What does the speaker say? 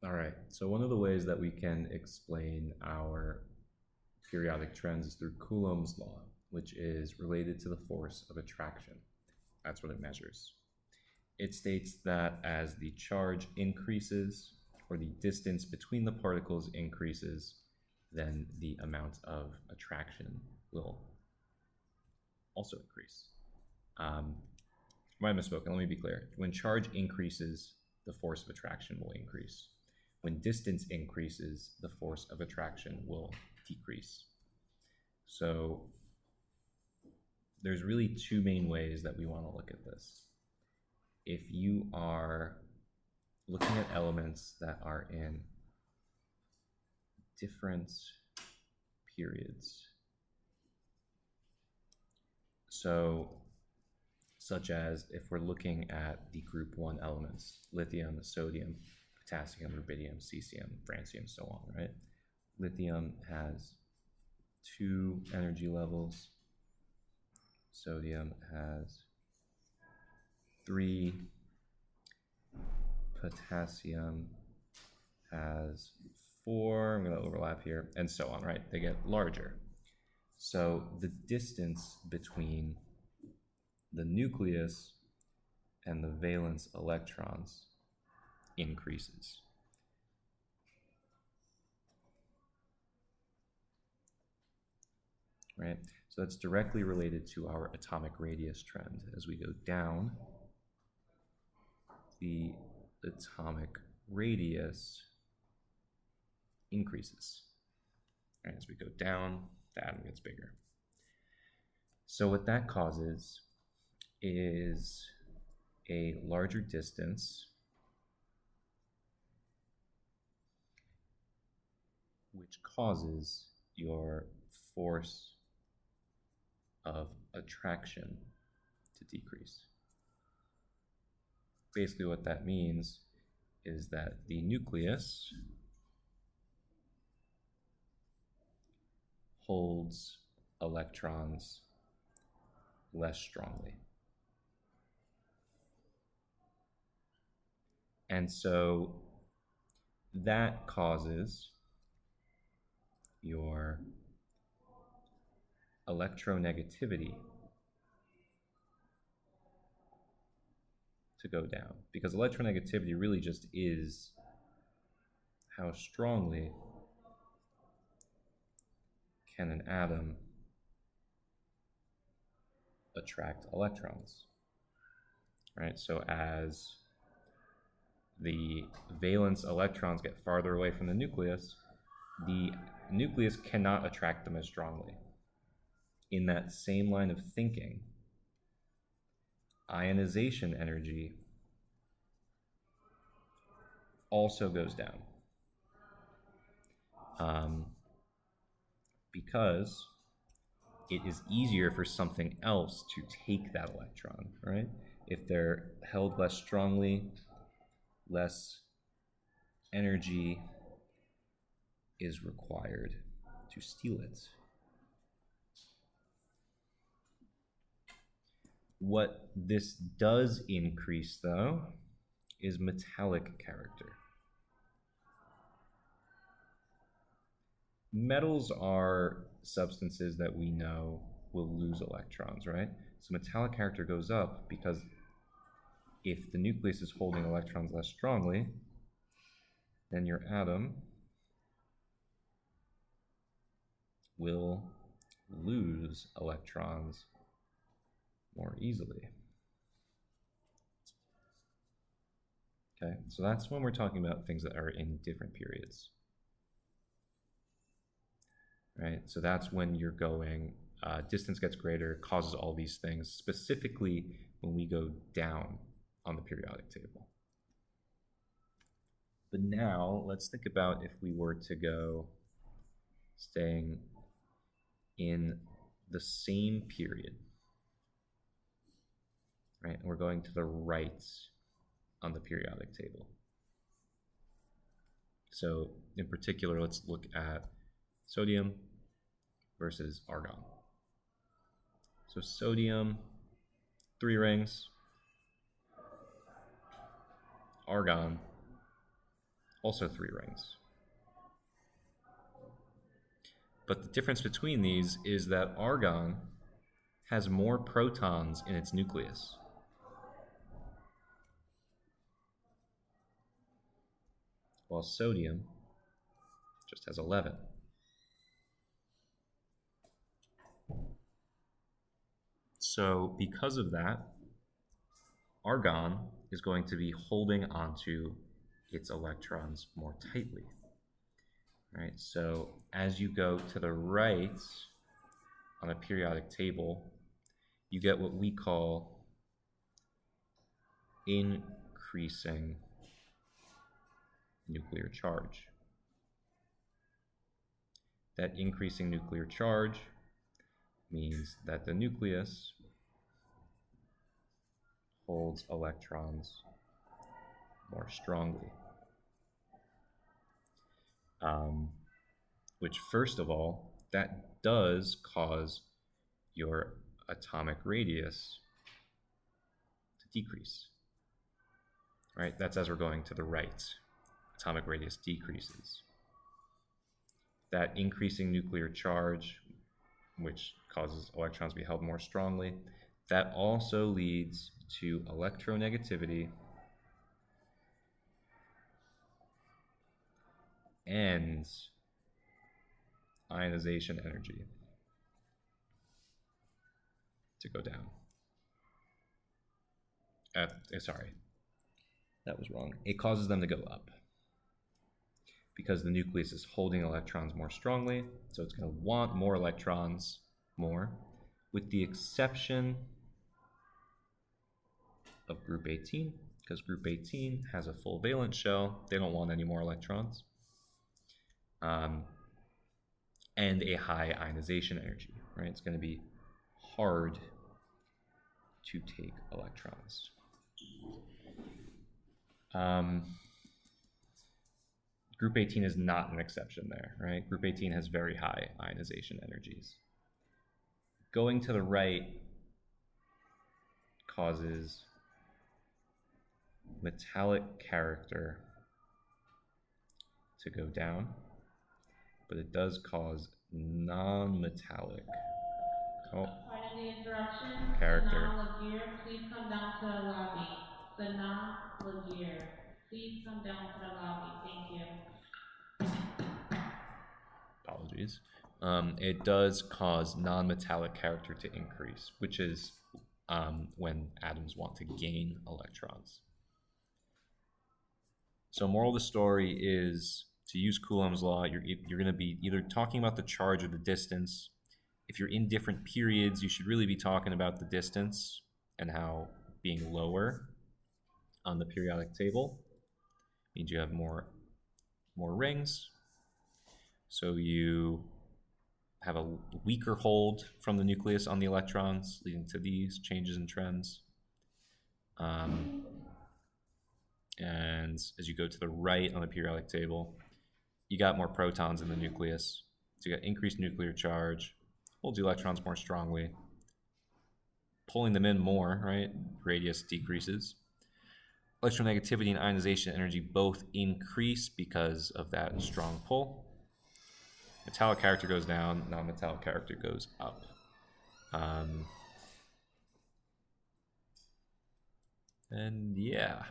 All right, so one of the ways that we can explain our periodic trends is through Coulomb's law, which is related to the force of attraction. That's what it measures. It states that as the charge increases or the distance between the particles increases, then the amount of attraction will also increase. I misspoken. Let me be clear. When charge increases, the force of attraction will increase. When distance increases, the force of attraction will decrease. So there's really two main ways that we want to look at this. If you are looking at elements that are in different periods, so such as if we're looking at the group 1 elements, lithium, sodium, potassium, rubidium, cesium, francium, so on, right? Lithium has 2 energy levels. Sodium has 3. Potassium has 4. I'm going to overlap here, and so on, right? They get larger. So the distance between the nucleus and the valence electrons increases. Right? So that's directly related to our atomic radius trend. As we go down, the atomic radius increases. And as we go down, the atom gets bigger. So what that causes is a larger distance, which causes your force of attraction to decrease. Basically what that means is that the nucleus holds electrons less strongly. And so that causes your electronegativity to go down, because electronegativity really just is how strongly can an atom attract electrons, right? So as the valence electrons get farther away from the nucleus cannot attract them as strongly. In that same line of thinking, ionization energy also goes down, because it is easier for something else to take that electron, right? If they're held less strongly, less energy is required to steal it. What this does increase, though, is metallic character. Metals are substances that we know will lose electrons, right? So metallic character goes up because if the nucleus is holding electrons less strongly, then your atom will lose electrons more easily. Okay, so that's when we're talking about things that are in different periods. Right, so that's when you're going, distance gets greater, causes all these things, specifically when we go down on the periodic table. But now let's think about if we were to go staying in the same period, right? And we're going to the right on the periodic table. So in particular, let's look at sodium versus argon. So sodium, 3 rings. Argon, also 3 rings. But the difference between these is that argon has more protons in its nucleus. While sodium just has 11. So because of that, argon is going to be holding onto its electrons more tightly. Right? So as you go to the right on a periodic table, you get what we call increasing nuclear charge. That increasing nuclear charge means that the nucleus holds electrons more strongly. Which, first of all, that does cause your atomic radius to decrease. Right? That's as we're going to the right. Atomic radius decreases. That increasing nuclear charge, which causes electrons to be held more strongly, that also leads to electronegativity and ionization energy to go down. Sorry, that was wrong. It causes them to go up because the nucleus is holding electrons more strongly, so it's going to want more electrons more, with the exception of group 18, because group 18 has a full valence shell. They don't want any more electrons. And a high ionization energy, right? It's going to be hard to take electrons. Group 18 is not an exception there, right? Group 18 has very high ionization energies. Going to the right causes metallic character to go down, but it does cause non-metallic Pardon the interruption. character. Sanaa Lagier, please come down to the lobby. Sanaa Lagier, please come down to the lobby. Thank you. Apologies. It does cause non-metallic character to increase, which is when atoms want to gain electrons. So moral of the story is, to use Coulomb's law, you're going to be either talking about the charge or the distance. If you're in different periods, you should really be talking about the distance and how being lower on the periodic table means you have more rings. So you have a weaker hold from the nucleus on the electrons, leading to these changes in trends. And as you go to the right on the periodic table, you got more protons in the nucleus. So you got increased nuclear charge, holds the electrons more strongly, pulling them in more, right? Radius decreases. Electronegativity and ionization energy both increase because of that strong pull. Metallic character goes down, non-metallic character goes up. And yeah.